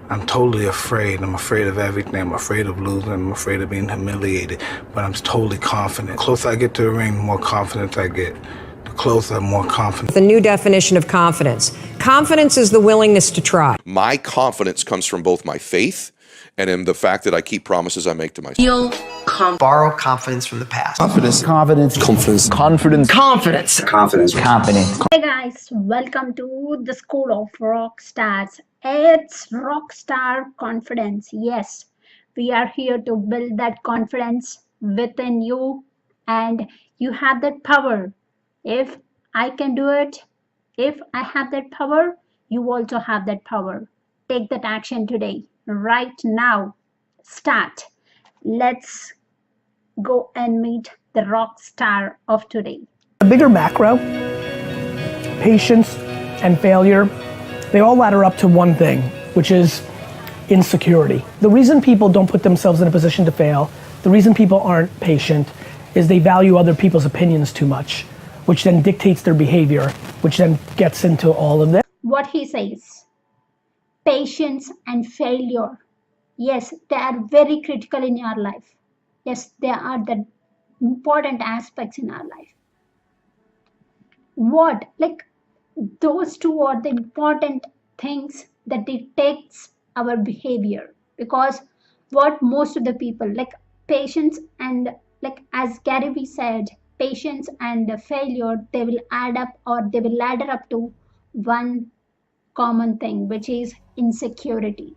I'm totally afraid. I'm afraid of everything. I'm afraid of losing. I'm afraid of being humiliated. But I'm totally confident. The closer I get to the ring, the more confidence I get. The closer, I'm more confident. The new definition of confidence. Confidence is the willingness to try. My confidence comes from both my faith and in the fact that I keep promises I make to myself. Borrow confidence from the past. Confidence. Hey guys, welcome to the School of Rockstars. It's Rockstar Confidence. Yes, we are here to build that confidence within you, and you have that power. If I can do it, if I have that power, you also have that power. Take that action today, right now. Start. Let's go and meet the rock star of today. The bigger macro, patience and failure, they all ladder up to one thing, which is insecurity. The reason people don't put themselves in a position to fail, the reason people aren't patient, is they value other people's opinions too much, which then dictates their behavior, which then gets into all of this. What he says, patience and failure, yes, they are very critical in your life. Yes, they are the important aspects in our life. Those two are the important things that dictates our behavior, because what most of the people patience and as Gary Vee said, patience and failure, they will add up, or they will ladder up to one common thing, which is insecurity.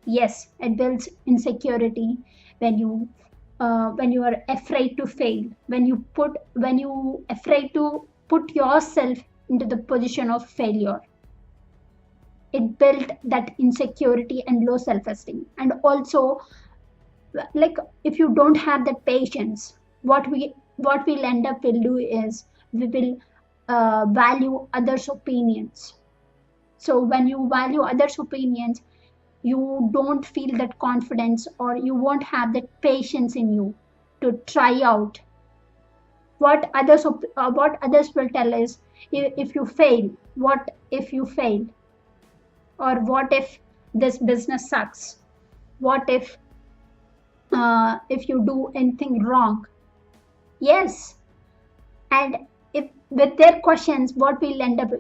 Yes, it builds insecurity when you are afraid to fail, when you afraid to put yourself into the position of failure. It built that insecurity and low self-esteem. And also, if you don't have that patience, what we'll end up will do is we will value others' opinions. So when you value others' opinions, you don't feel that confidence, or you won't have that patience in you to try out. What others will tell is, if you fail, what if you fail? Or what if this business sucks? What if you do anything wrong? Yes. And if with their questions, what we'll end up,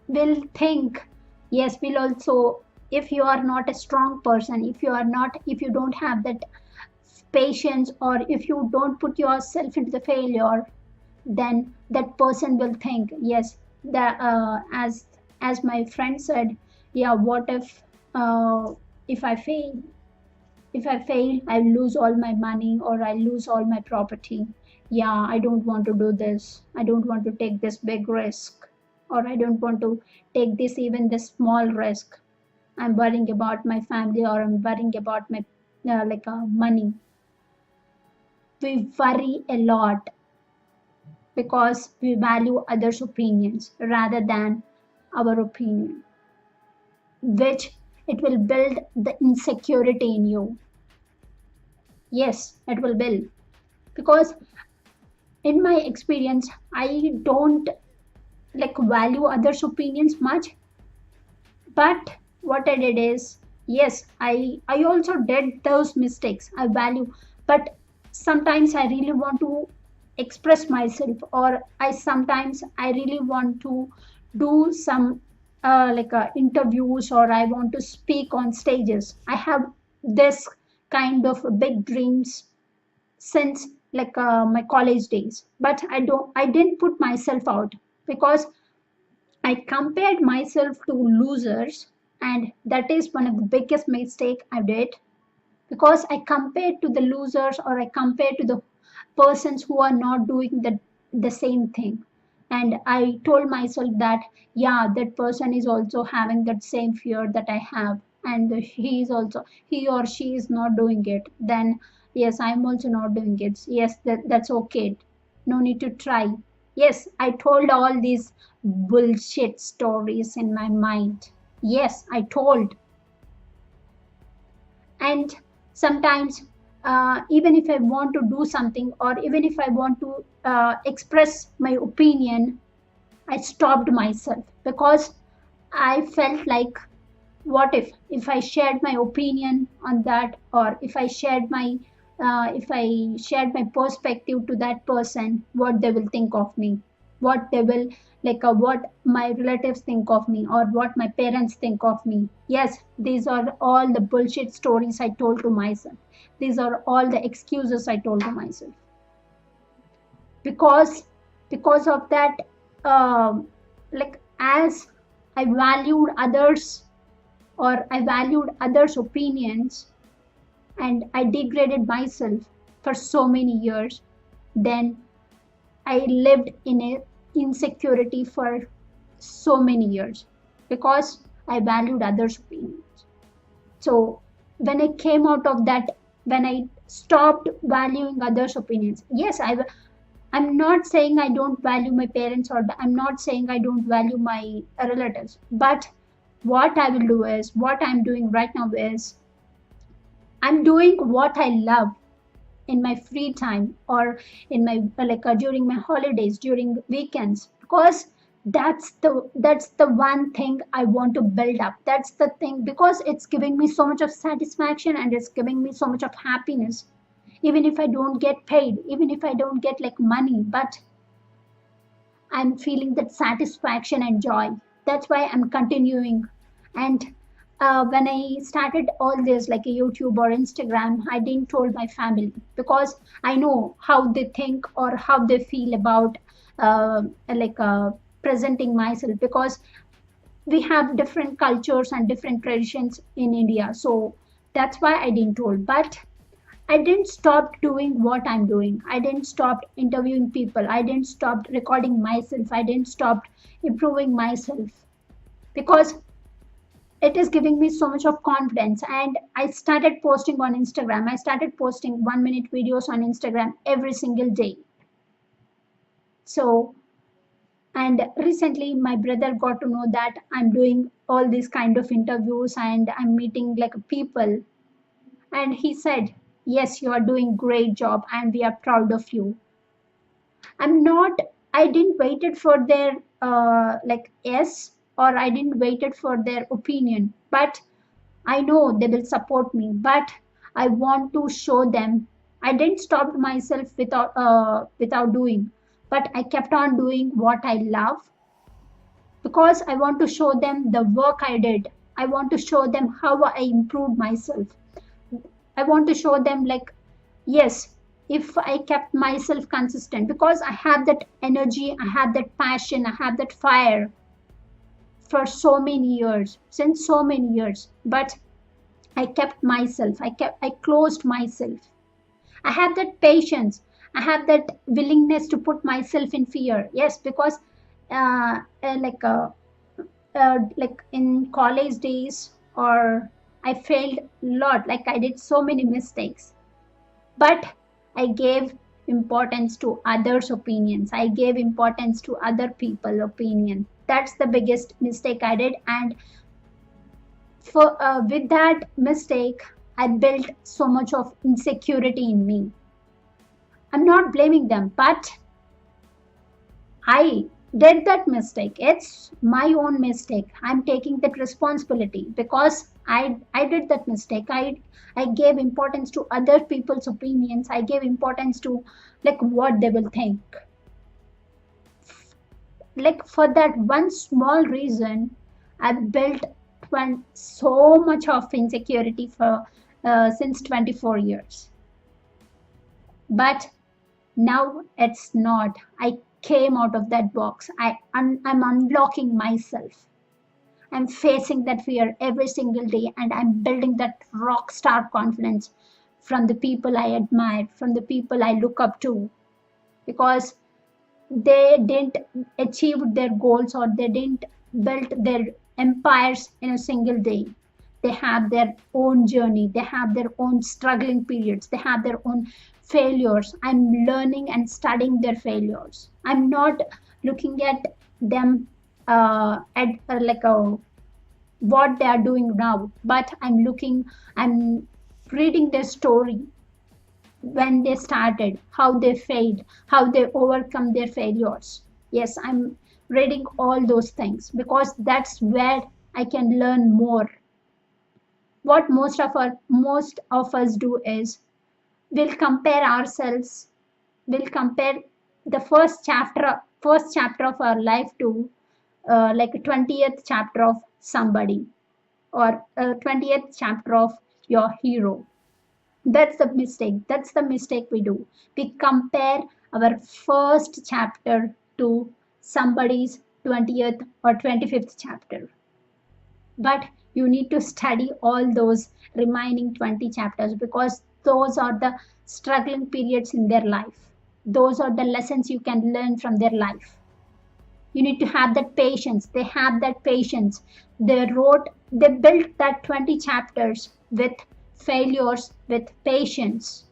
we'll think, yes, we'll also, if you are not a strong person, if you don't have that patience, or if you don't put yourself into the failure, then that person will think, yes, that as my friend said, yeah, what if I fail? If I fail, I lose all my money, or I lose all my property. Yeah, I don't want to do this. I don't want to take this big risk, or I don't want to take this small risk. I'm worrying about my family, or I'm worrying about my money. We worry a lot because we value others' opinions rather than our opinion, which it will build the insecurity in you. Yes, it will build, because in my experience, I don't value others' opinions much. But what I did is, yes, I also did those mistakes. I value, but sometimes I really want to express myself, or sometimes I really want to do some interviews, or I want to speak on stages. I have this kind of big dreams since my college days, but I didn't put myself out, because I compared myself to losers, and that is one of the biggest mistake I did, because I compared to the losers, or I compared to the persons who are not doing the same thing. And I told myself that, yeah, that person is also having that same fear that I have, and he or she is not doing it. Then yes, I'm also not doing it. Yes, that's okay. No need to try. Yes, I told all these bullshit stories in my mind. Yes, I told. And sometimes even if I want to do something, or even if I want to express my opinion, I stopped myself, because I felt like what if I shared my opinion on that, or if I shared my perspective to that person, what they will think of me, what they will what my relatives think of me, or what my parents think of me. Yes, these are all the bullshit stories I told to myself. These are all the excuses I told to myself. Because of that, as I valued others, or I valued others' opinions, and I degraded myself for so many years, then I lived in a insecurity for so many years because I valued others' opinions. So when I came out of that, when I stopped valuing others' opinions, yes, I'm not saying I don't value my parents, or I'm not saying I don't value my relatives, but what I will do is, what I'm doing right now is, I'm doing what I love in my free time, or in my during my holidays, during weekends, because that's the one thing I want to build up. That's the thing, because it's giving me so much of satisfaction, and it's giving me so much of happiness. Even if I don't get paid, even if I don't get money, but I'm feeling that satisfaction and joy. That's why I'm continuing. And when I started all this, like a YouTube or Instagram, I didn't told my family, because I know how they think or how they feel about presenting myself, because we have different cultures and different traditions in India. So that's why I didn't told. But I didn't stop doing what I'm doing. I didn't stop interviewing people. I didn't stop recording myself. I didn't stop improving myself, because it is giving me so much of confidence. And I started posting on Instagram. I started posting 1-minute videos on Instagram every single day. So, and recently my brother got to know that I'm doing all these kind of interviews, and I'm meeting people. And he said, yes, you are doing great job, and we are proud of you. I didn't waited for their yes, or I didn't waited for their opinion, but I know they will support me. But I want to show them. I didn't stop myself without doing, but I kept on doing what I love, because I want to show them the work I did. I want to show them how I improved myself. I want to show them yes, if I kept myself consistent, because I have that energy, I have that passion, I have that fire for so many years, since so many years. But I kept myself, I closed myself. I have that patience, I have that willingness to put myself in fear. Yes, because in college days, or I failed a lot, I did so many mistakes. But I gave importance to others' opinions. I gave importance to other people's opinion. That's the biggest mistake I did. And with that mistake, I built so much of insecurity in me. I'm not blaming them, but I did that mistake. It's my own mistake. I'm taking that responsibility, because I did that mistake. I gave importance to other people's opinions. I gave importance to what they will think. For that one small reason, I built so much of insecurity for since 24 years. But now it's not. I came out of that box. I'm unlocking myself. I'm facing that fear every single day, and I'm building that rock star confidence from the people I admire, from the people I look up to, because they didn't achieve their goals, or they didn't build their empires in a single day. They have their own journey. They have their own struggling periods. They have their own failures. I'm learning and studying their failures. I'm not looking at them what they are doing now, but I'm reading their story, when they started, how they failed, how they overcome their failures. Yes, I'm reading all those things, because that's where I can learn more. what most of us do is we'll compare ourselves, we'll compare the first chapter of our life to like a 20th chapter of somebody, or a 20th chapter of your hero. That's the mistake we do. We compare our first chapter to somebody's 20th or 25th chapter. But you need to study all those remaining 20 chapters, because those are the struggling periods in their life. Those are the lessons you can learn from their life. You need to have that patience. They have that patience. They built that 20 chapters with failures, with patience.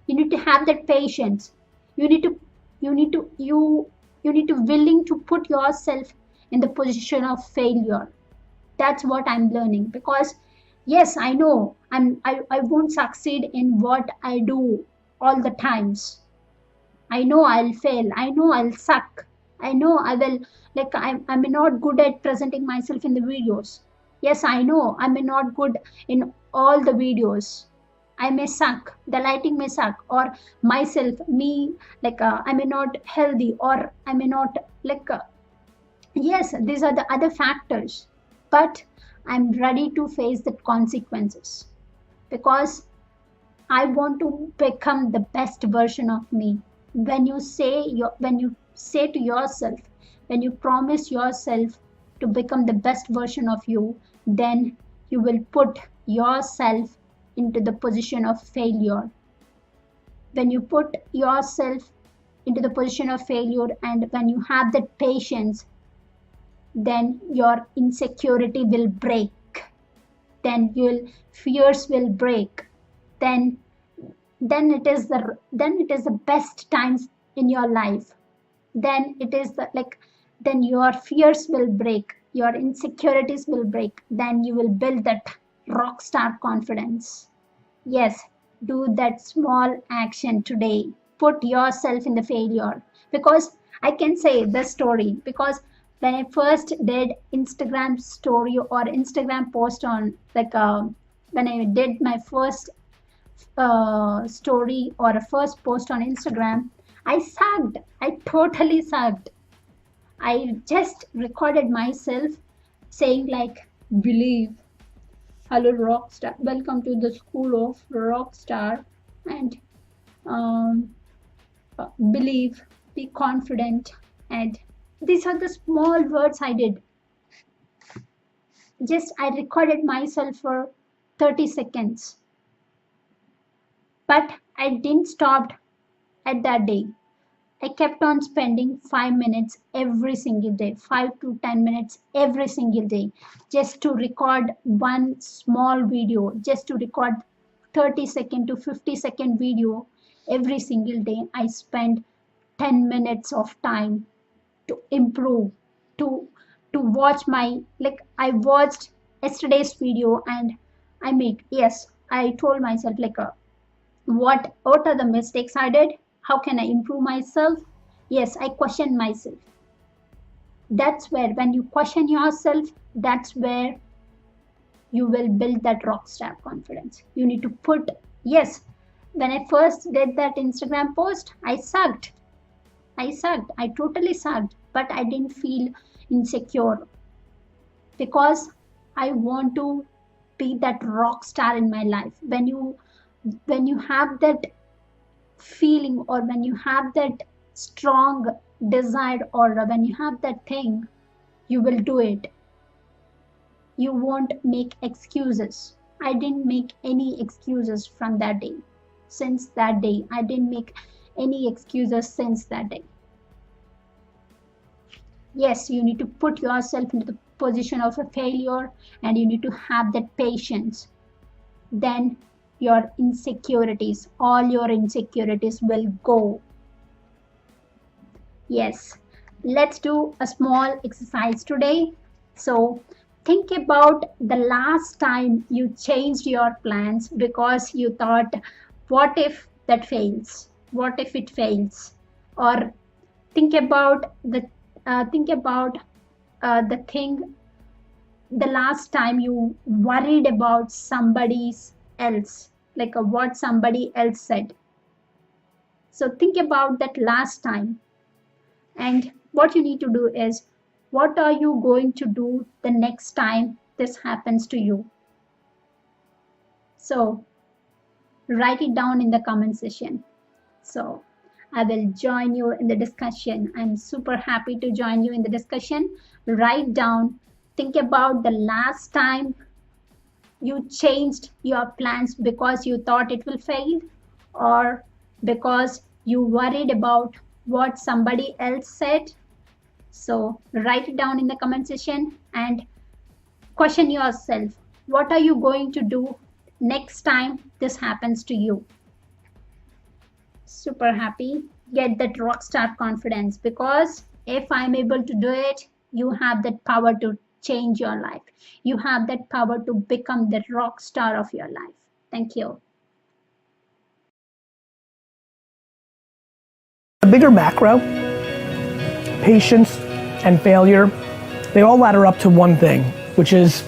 You need to have that patience. You need to willing to put yourself in the position of failure. That's what I'm learning, because yes, I know I won't succeed in what I do all the times. I know I'll fail. I know I'll suck. I know I will, like, I'm not good at presenting myself in the videos. Yes, I know I'm not good in all the videos. I may suck. The lighting may suck, or I may not healthy, or I may not yes, these are the other factors. But I'm ready to face the consequences, because I want to become the best version of me. When you say to yourself, when you promise yourself to become the best version of you, then you will put yourself into the position of failure. When you put yourself into the position of failure, and when you have that patience, then your insecurity will break. Then your fears will break. Then it is the best times in your life. Then your fears will break, your insecurities will break. Then you will build that rock star confidence. Yes, do that small action today. Put yourself in the failure, because I can say this story, because when I first did Instagram story or Instagram post on when I did my first story or a first post on Instagram, I sucked. I totally sucked. I just recorded myself saying like, believe, hello Rockstar, welcome to the school of Rockstar, and believe, be confident, and these are the small words I did. Just I recorded myself for 30 seconds. But I didn't stop at that day. I kept on spending 5 minutes every single day, 5 to 10 minutes every single day, just to record one small video, just to record 30-second to 50-second video every single day. I spent 10 minutes of time to improve, to watch I watched yesterday's video, and I told myself what are the mistakes I did, how can I improve myself. Yes, I questioned myself. That's where, when you question yourself, that's where you will build that rock star confidence. You need to put, yes, when I first did that Instagram post, I sucked. I totally sucked, but I didn't feel insecure, because I want to be that rock star in my life. When you have that feeling, or when you have that strong desire, or when you have that thing, you will do it. You won't make excuses. I didn't make any excuses from that day. Since that day, I didn't make any excuses since that day. Yes, you need to put yourself into the position of a failure, and you need to have that patience. Then your insecurities, all your insecurities will go. Yes, let's do a small exercise today. So think about the last time you changed your plans because you thought, what if that fails? What if it fails? Or think about the thing the last time you worried about somebody else, like what somebody else said. So think about that last time. And what you need to do is, what are you going to do the next time this happens to you? So write it down in the comment section. So I will join you in the discussion. I'm super happy to join you in the discussion. Write down, think about the last time you changed your plans because you thought it will fail, or because you worried about what somebody else said. So write it down in the comment section and question yourself, what are you going to do next time this happens to you? Super happy. Get that rockstar confidence, because if I'm able to do it, you have that power to change your life. You have that power to become the rock star of your life. Thank you. The bigger macro, patience and failure, they all ladder up to one thing, which is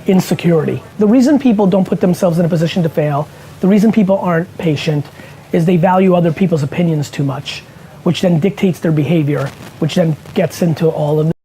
insecurity. The reason people don't put themselves in a position to fail, the reason people aren't patient, is they value other people's opinions too much, which then dictates their behavior, which then gets into all of